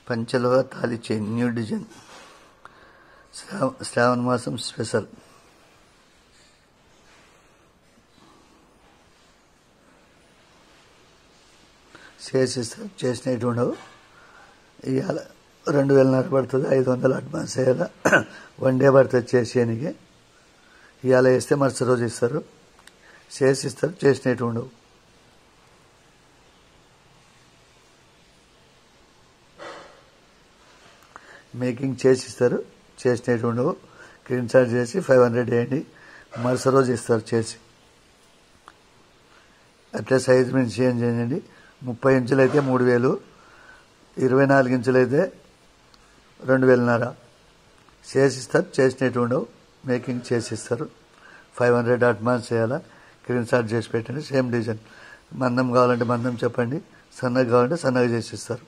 పంచలోహ తాళి chain new design శ్రావణ మాసం special. చేసిస్తారు, చేసినట్టు ఉండవు. ఇవాళ 2000 పడుతుంది, 500 అడ్వాన్స్ వేయాల. 1 డే పడుతుంది చేసేయడానికి. ఇవాళ వేస్తే మరుసటి రోజు ఇస్తారు, చేసిస్తారు, చేసినట్టు ఉండవు. మేకింగ్ చేసిస్తారు, చేసినట్టు ఉండవు. స్క్రీన్ షాట్ చేసి 500 వేయండి, మరుసటి రోజు ఇస్తారు చేసి. అట్లా సైజు మీద చేంజ్ చేయండి. 30 ఇంచులు అయితే 3000, 24 ఇంచులు అయితే 2000. చేసిస్తారు, చేసినట్టు ఉండవు. మేకింగ్ చేసిస్తారు. 500 అడ్వాన్స్ చేయాలా. స్క్రీన్ షాట్ చేసి పెట్టండి. Same design. మందం కావాలంటే మందం చెప్పండి, సన్నగా కావాలంటే సన్నగా చేసిస్తారు.